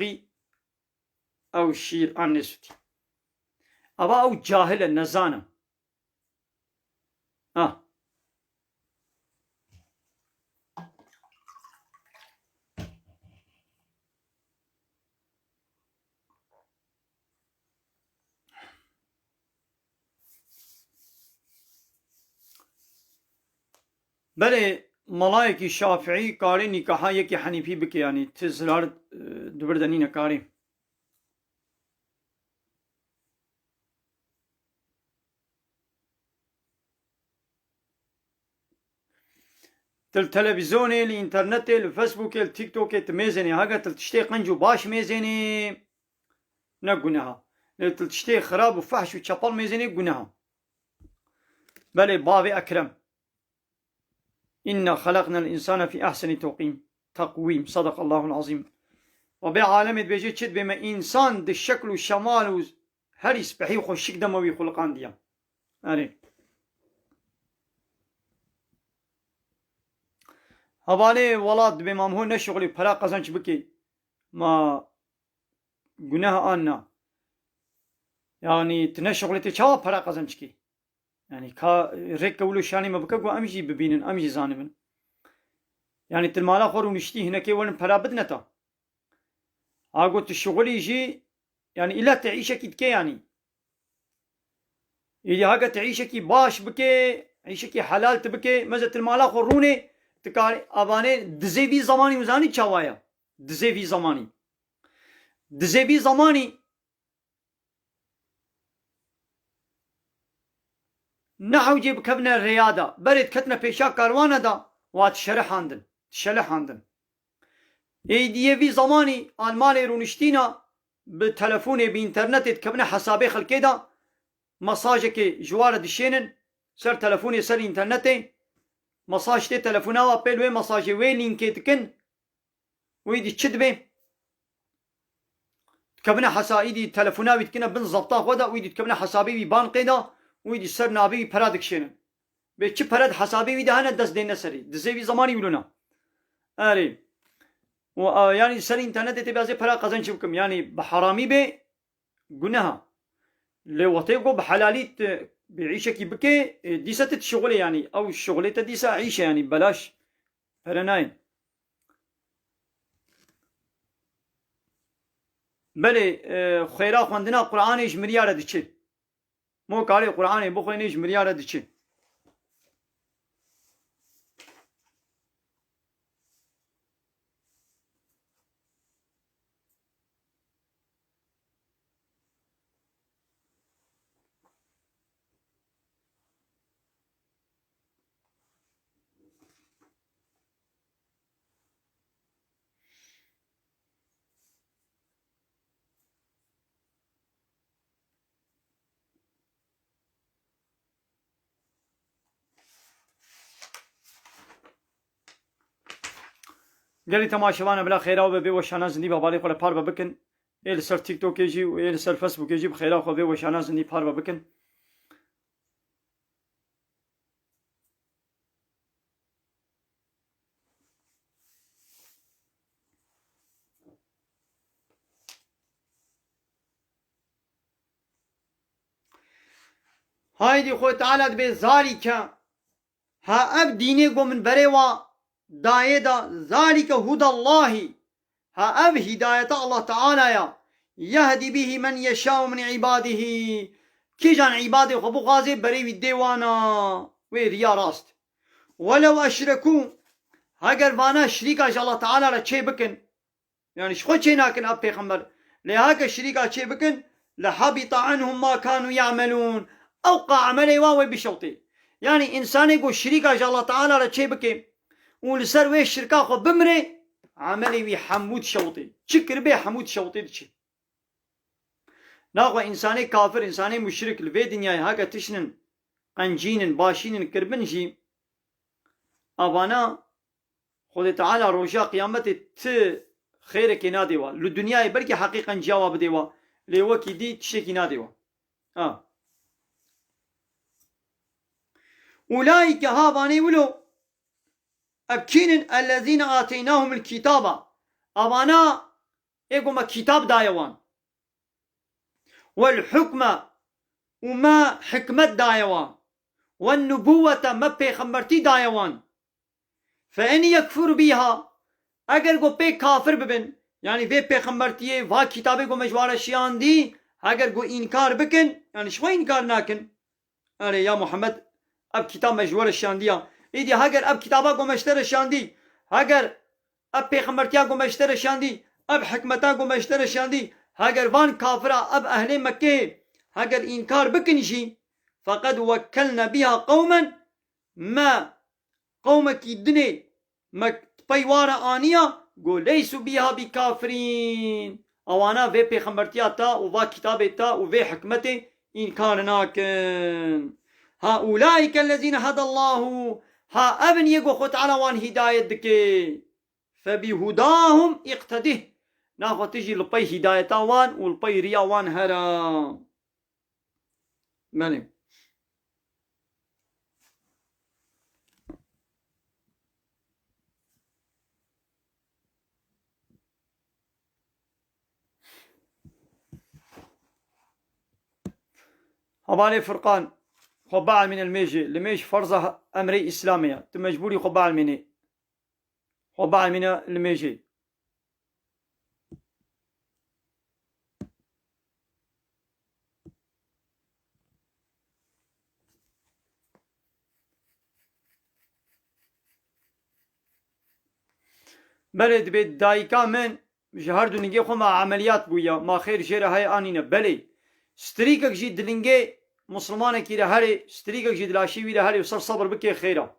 Speaker 1: ew şîr anne sütî. Ava ew cahil e nezan e. Belê malayekî Şafiî karê nîkaha yekî Henîfî bike yanî ti zirar dibir de nîne karê. Til televizyonê, li internetê, li Facebookê, li TikTokê ti mêzenê hege til tiştê qenc û baş mêzenê ne guneha. Lê til tiştê xirab û fehş û çepal mêzenê guneha. Belê bavê ekrem. İnna xalaqnal insane fî ehsenî teqwîm. Sadakallahul azîm. Rabbê alemê dibêje çi dibê me însan di şekl û şemal û herî spehî xweşik de me wî xulqan diya. Erê. Hevalê welat dibê mamhû neşixulî pera qezanç bike. Ma guneha an na. Yani tu neşixulî tê çawa pera qezanç kî? Yani ka rêk kewilo şanê me bike ku em jî bibînin, em jî zanibin. Yani til mala xwe rûniştî hinekê werin pera bidine ta. Ha got tu şixulî jî yani îla te îşekî dike yanî. Îdî hege te îşekî baş bike, îşekî helal tu bike, meze til mala xwe rûnê tu karî avanê dizê vî zamanî wizanî çawa ye? Dizê vî zamanî. Dizê vî zamanî ne hewcê bikevne rêya da, berê diketine pêşa karwana da wat şerehandin, şelehandin. Êdiyê vî zamanî an malê rûniştîna bi telefonê bi internetê dikevne hesabê xelkê da mesajekê ji wan re dişênin ser telefonê ser internetê mesaj tê telefona wa pêl wê mesajê wê lînkê dikin wî dî çi dibe? Dikevne hesa îdî telefona wî dikine bin zebta xwe da wî dî dikevne hesabê wî bankê da wî dî ser navê wî pera dikişênin. Bê çi pere di hesabê wî de hene dest dêne serî. Dizê wî zamanî wîlûna. Erê. Yani ser internetê tê bazê pera qezanç bikim. Yani bi heramî bê guneha. Lê wetê got bi helalî bi îşekî bike dîsa te tişixulê yani. Ew şixulê te dîsa îşe yani belaş pere nayên. Belê xêra xwendina Qur'anê ji miryar re diçe. Mo karê Qur'anê bixwênî ji miryar re diçe. قالي تماشوانه بلا خيره وبي وشانا زندي بابالي خو لپار بكن ال سر تيك توك يجي و ال سر فيسبوك يجي بخيره خو بي وشانا زندي پار بكن هايدي خو تعالى بي ذلك ها اب ديني قو من بريوا دايدا ذلك هدى الله ها اب هداية الله تعالى يا يهدي به من يشاء من عباده كي جان عباده خو بغازي بريوي ديوانا وي ريا راست ولو اشركوا اگر وانا شريكا الله تعالى را چه بكن يعني شخو چه ناكن اب پیغمبر لهاك شريكا چه بكن لحبط عنهم ما كانوا يعملون اوقع عملي واوي بشوطي يعني انساني قو شريكا الله تعالى را چه بكن ولسر وي شركا خو بمري عملي وي حمود شوطي چكر بي حمود شوطي دچي ناغو انساني كافر انساني مشرك لفي دنياي هاكا تشنن قنجينن باشينن كربن جي ابانا خود تعالى روجا قيامت ت خيرك ناديوا للدنيا بركي حقيقة جواب ديوا لوكي دي تشيكي ناديوا أولئك هاباني ولو أبكين الذين آتيناهم الكتاب أبانا إيقوما كتاب دايوان والحكمة وما حكمت دايوان والنبوة ما بيخمرتي دايوان فإن يكفر بها اگر گو پی کافر ببن يعني في پیغمبرتیه و کتابه گو مجوار شیان دی اگر گو انکار بکن يعني شو انکار ناکن اره يا محمد اب کتاب مجوار شیان دیا ایدی اگر اب کتابه گو مشتر شیان دی اگر اب پیغمبرتیا گو مشتر شیان دی اب حکمتا گو مشتر شیان دی اگر وان کافره اب اهل مکه اگر انکار بکن جی فقد وكلنا بها قوما ما قومك دني پیوارا آنیا گو لیسو بیها بی کافرین اوانا وی پیغمبرتیا تا و و کتاب تا و وی حکمت انکار ناکن ها اولئک الذین هدى الله ها ابن یگو خود علوان هدایت دکه فبهداهم اقتده ناخو تجي لبي هدايتا وان ولبي ريا وان هرا ماني هبالي فرقان خباع من الميجي لميش فرضه أمري إسلامية تمجبوري خباع مني خباع من الميجي بلد بيت دايكا من جهردو نجي خو ما عمليات بويا ما خير جيرا هاي آنينا بلي ستريكك جي دلنجي مسلمانه كي هاري ستريكك جي دلاشي ويدا هاري وصر صبر بكي خيرا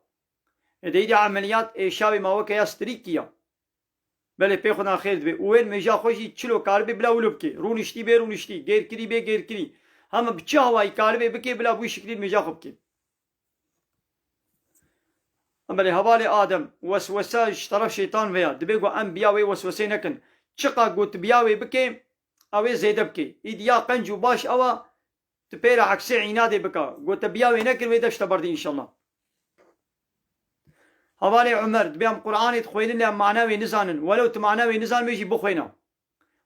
Speaker 1: دي عمليات ايشابي ما وكا يا ستريكيا بلي بيخونا خير دبي وين ميجا خوشي تشلو كاربي بلا ولوبكي رونشتي بي رونشتي غير كري بي غير كري هم بچا هواي كاربي بكي بلا بوي شكلي ميجا خوبكي بلي هبالي آدم وسوسه طرف شيطان ويا دبيغو انبياوي وسوسه نكن چقا قوت بياوي بكي اوي زيد بكي ايديا قنجو باش اوا تبيرا عكسي عنادي بكا قوت بياوي نكن ويداش تبردي ان شاء الله هبالي عمر دبيام قرآن تخوينن لهم معناوي نزانن ولو تمعناوي نزان بيجي بخوينا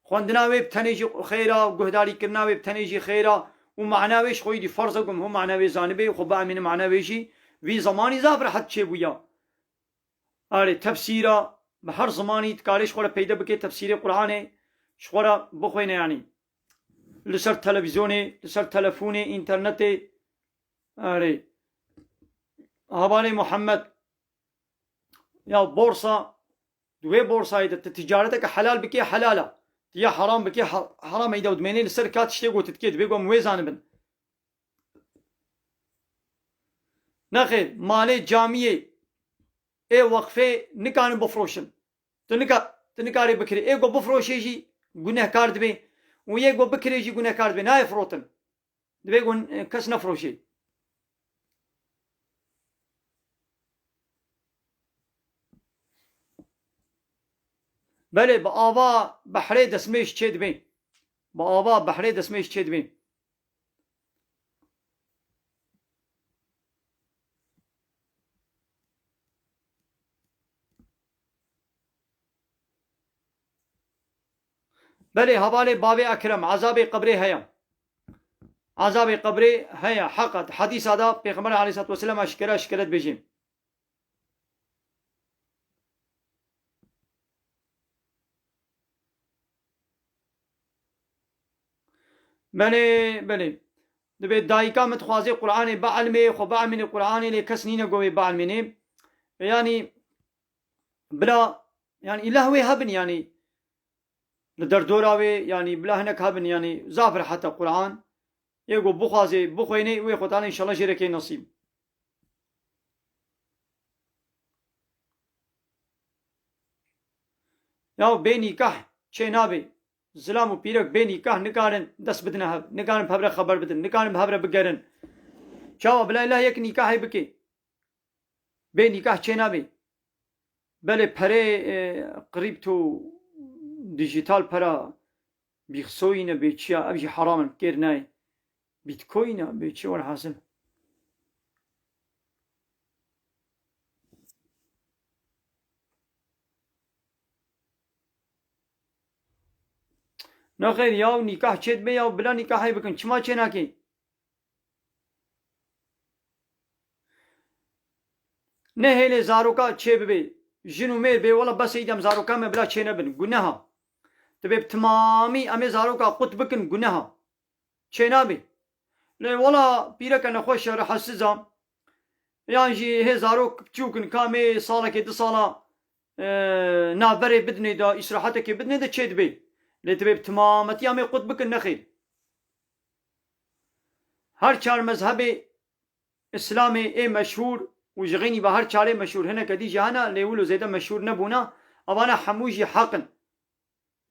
Speaker 1: خوندناوي بتنيجي خيرا وقهداري كرناوي بتنيجي خيرا ومعناويش خويدي فرزكم هم معناوي زانبي وخبا من معناويشي في زماني زافر حد چه بويا آره تفسيرا بهر زماني تكاريش خورا پیدا بكي تفسير قرآن شخورا بخوينا يعني لسر تلفزيوني لسر تلفوني انترنتي آره هبالي محمد يا بورصة دوي بورصة إذا تجارتك حلال بكي حلالة يا حرام بكي حرام إذا ودميني لسر كات شتيقو تتكيد بيقو مويزان بن نخير مالي جامية اي وقفه نكانو بفروشن تنكاري بكري اي قو بفروشيجي گناه كار دبي ويه قو بكريجي گناه كار دبي ناي فروتن دبي قو كس نفروشي بله با آوا بحره دسمش چه دبین با آوا بحره دسمش چه دبین بله حواله باب اکرم عذاب قبره هيا عذاب قبره هيا حقت حدیث هذا پیغمبر علیه الصلاه والسلام اشکرت بجیم بله دبي دايكا متخوازي قرآن بعلمي خو بعلمني قرآن اللي كسنين قوي بعلمني يعني بلا يعني إلهوي هبن يعني لدردوراوي يعني بلا هناك هبن يعني زافر حتى قرآن يقول بخوازي بخويني ويخوتان إن شاء الله جيركي نصيب ياو بيني كح شي نابي زلام و پیرک بی نکاح نکارن دست بدن هب نکارن بهبره خبر بدن نکارن بهبره بگرن چاو بلا الله یک نکاح بکی بی نکاح چه نبی بله پره قریبتو دیجیتال پرا بیخسوینه بی چیا ابجی حرامن کر نای بیتکوینه بی چی ور حاصل نه خیر یاو نکاح چید بی یاو بلا نکاحی بکن چما چه ناکی نه هیل زاروکا چه بی جنو میر بی ولا بس ایدم زاروکا می بلا چه نبن گناها تبي تمامي امي زاروكا قط بكن گناها چه نبی لی ولا پیرک نخوش راح حسزام يعني جي هي زاروك بتشوكن كامي صالك دي صالا نابري بدني دا إسراحتك بدني دا تشيد بي اللي تبي بتمامتي عمي قطبك النخيل هر چار مذهبي إسلامي إيه مشهور وجغيني بهر چاري مشهور هنا كدي جهانا اللي يقولوا زيدا مشهور نبونا أبانا حموجي حقن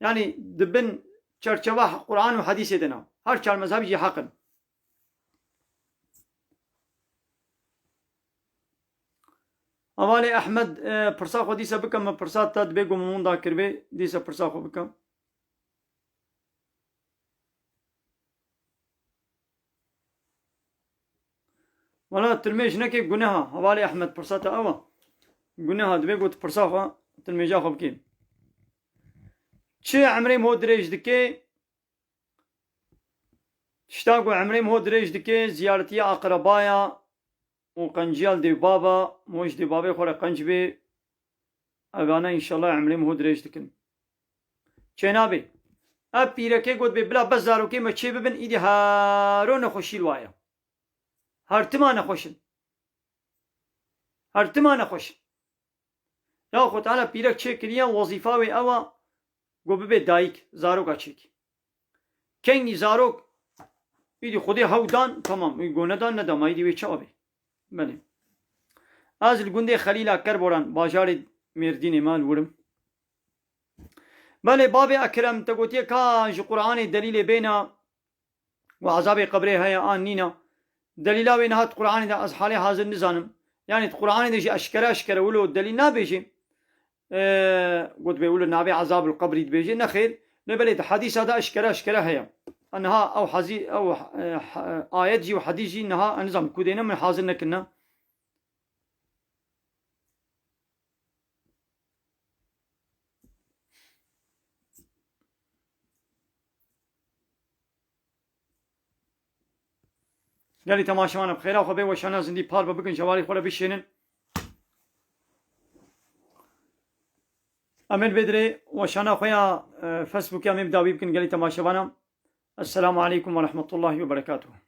Speaker 1: يعني دبن چرچوا قرآن وحديث دنا هر چار مذهب جي حقن اوالي احمد پرساخو ديسا بكم ما پرسات تاد بيگو ممون دا کربي ديسا پرساخو بكم ولا تلميش نكي گناها اوالي احمد پرساتا اوا گناها دبيگو پرساخو تلميجا خو بكين چه عمري مو دريج دكي تشتاقو عمري مو دريج دكي زيارتي اقربايا وقنجيال دي بابا موش دي بابا خورا قنج بي اغانا انشالله عمري مهو دريج دكن چنابي اب پیرکه گود بي بلا بزارو كي ما چه ببن ايدي هارو نخوشي الوايا هرتما نخوشن هرتما نخوشن يا خو تعالى پیرک چه كريا وظيفاوي اوا گو ببه دايك زاروكا چيك كنگي زاروك ايدي خودي هودان تمام گو ندان ندام ايدي وي چابي بله از الگنده خلیل اکر بوران باجار مردین مال ورم بله باب اکرم تگوتیه که جو قرآن دلیل بینا و عذاب قبره های آن نینا دلیلا و نهات قرآن دا از حال حاضر نزانم يعني قرآن دا جي اشکره ولو دلیل نابیجی قلت بيقولوا نابي عذاب القبر بيجي نخير نبلي حديث هذا اشكره هي انها او حزي او آيات جي وحديث جي انها نظام كودينا من حاضرنا كنا قال لي تماشانا بخير اخو بي وشانا زندي بار بكن جواري خولا بشينن امن بدري وشانا خويا فيسبوك يا مبداوي بكن قال لي تماشانا السلام عليكم ورحمة الله وبركاته.